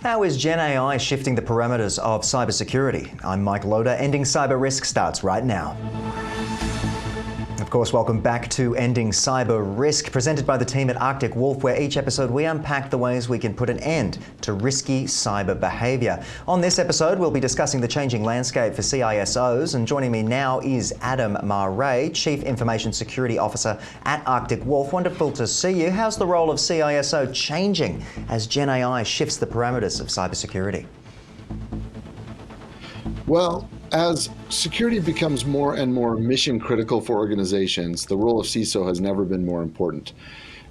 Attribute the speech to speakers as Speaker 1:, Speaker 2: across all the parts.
Speaker 1: How is GenAI shifting the parameters of cybersecurity? I'm Mike Loader. Ending Cyber Risk starts right now. Of course, welcome back to Ending Cyber Risk, presented by the team at Arctic Wolf, where each episode we unpack the ways we can put an end to risky cyber behaviour. On this episode, we'll be discussing the changing landscape for CISOs, and joining me now is Adam Marrè, Chief Information Security Officer at Arctic Wolf. Wonderful to see you. How's the role of CISO changing as GenAI shifts the parameters of cybersecurity?
Speaker 2: Well, as security becomes more and more mission critical for organizations, the role of CISO has never been more important.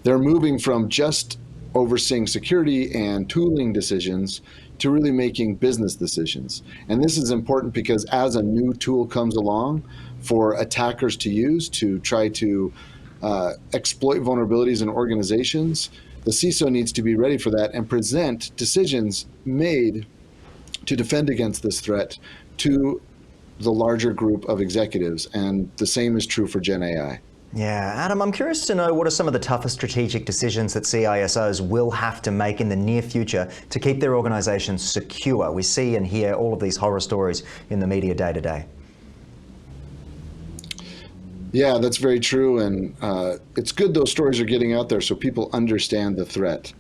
Speaker 2: They're moving from just overseeing security and tooling decisions to really making business decisions. And this is important because as a new tool comes along for attackers to use to try to exploit vulnerabilities in organizations, the CISO needs to be ready for that and present decisions made to defend against this threat to the larger group of executives, and the same is true for GenAI.
Speaker 1: Yeah, Adam, I'm curious to know what are some of the toughest strategic decisions that CISOs will have to make in the near future to keep their organizations secure? We see and hear all of these horror stories in the media day to day.
Speaker 2: Yeah, that's very true, and it's good those stories are getting out there so people understand the threat.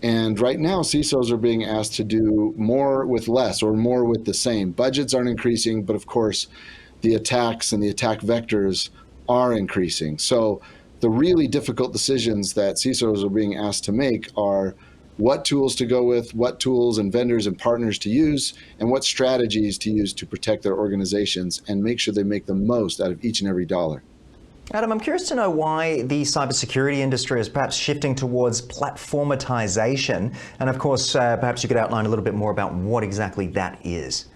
Speaker 2: And right now, CISOs are being asked to do more with less or more with the same. Budgets aren't increasing, but of course, the attacks and the attack vectors are increasing. So the really difficult decisions that CISOs are being asked to make are what tools to go with, what tools and vendors and partners to use, and what strategies to use to protect their organizations and make sure they make the most out of each and every dollar.
Speaker 1: Adam, I'm curious to know why the cybersecurity industry is perhaps shifting towards platformatization. And of course, perhaps you could outline a little bit more about what exactly that is.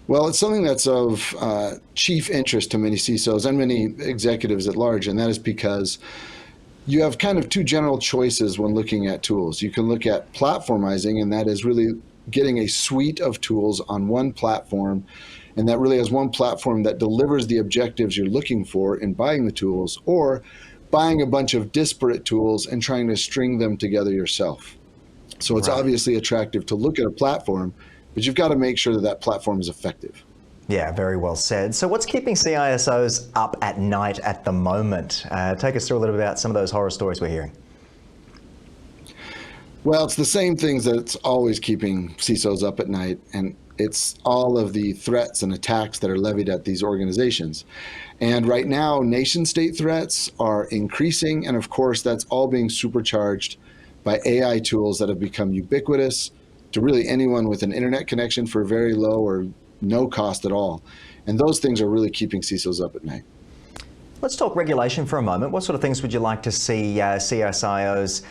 Speaker 2: Well, it's something that's of chief interest to many CISOs and many executives at large, and that is because you have kind of two general choices when looking at tools. You can look at platformizing, and that is really getting a suite of tools on one platform, and that really has one platform that delivers the objectives you're looking for in buying the tools, or buying a bunch of disparate tools and trying to string them together yourself. So it's obviously attractive to look at a platform, but you've got to make sure that that platform is effective.
Speaker 1: Yeah, very well said. So what's keeping CISOs up at night at the moment? Take us through a little bit about some of those horror stories we're hearing.
Speaker 2: Well, it's the same things that's always keeping CISOs up at night, and it's all of the threats and attacks that are levied at these organizations. And right now, nation-state threats are increasing, and of course, that's all being supercharged by AI tools that have become ubiquitous to really anyone with an internet connection for very low or no cost at all. And those things are really keeping CISOs up at night.
Speaker 1: Let's talk regulation for a moment. What sort of things would you like to see CISOs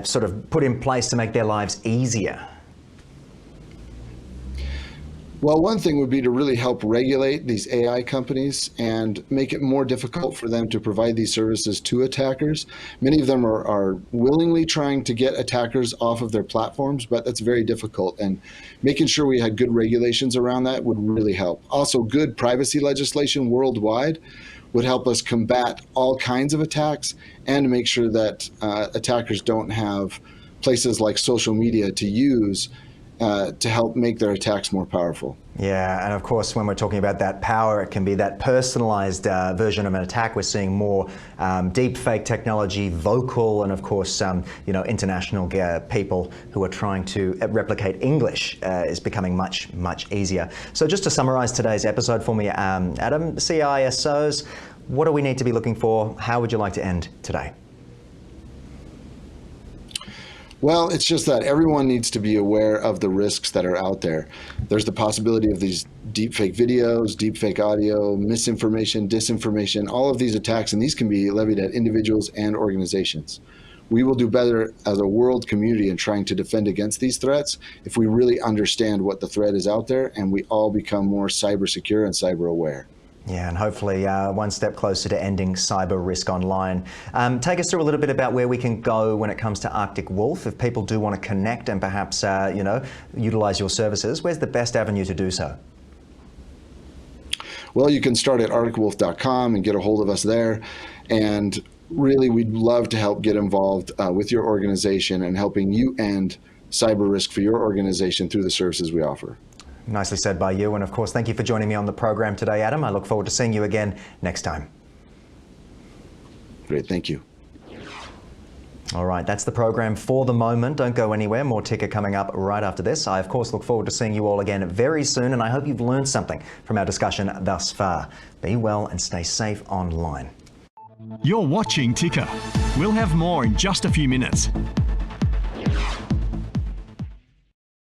Speaker 1: sort of put in place to make their lives easier?
Speaker 2: Well, one thing would be to really help regulate these AI companies and make it more difficult for them to provide these services to attackers. Many of them are willingly trying to get attackers off of their platforms, but that's very difficult. And making sure we had good regulations around that would really help. Also, good privacy legislation worldwide would help us combat all kinds of attacks and make sure that attackers don't have places like social media to use to help make their attacks more powerful.
Speaker 1: Yeah, and of course, when we're talking about that power, it can be that personalized version of an attack. We're seeing more deep fake technology, vocal, and of course, international people who are trying to replicate English is becoming much, much easier. So just to summarize today's episode for me, Adam, CISOs, what do we need to be looking for? How would you like to end today?
Speaker 2: Well, it's just that everyone needs to be aware of the risks that are out there. There's the possibility of these deepfake videos, deepfake audio, misinformation, disinformation, all of these attacks, and these can be levied at individuals and organizations. We will do better as a world community in trying to defend against these threats if we really understand what the threat is out there and we all become more cyber secure and cyber aware.
Speaker 1: Yeah, and hopefully one step closer to ending cyber risk online. Take us through a little bit about where we can go when it comes to Arctic Wolf. If people do want to connect and perhaps, utilize your services, where's the best avenue to do so?
Speaker 2: Well, you can start at arcticwolf.com and get a hold of us there. And really, we'd love to help get involved with your organization and helping you end cyber risk for your organization through the services we offer.
Speaker 1: Nicely said by you. And of course, thank you for joining me on the program today, Adam. I look forward to seeing you again next time.
Speaker 2: Great. Thank you.
Speaker 1: All right, that's the program for the moment. Don't go anywhere. More Ticker coming up right after this. I, of course, look forward to seeing you all again very soon, and I hope you've learned something from our discussion thus far. Be well and stay safe online.
Speaker 3: You're watching Ticker. We'll have more in just a few minutes.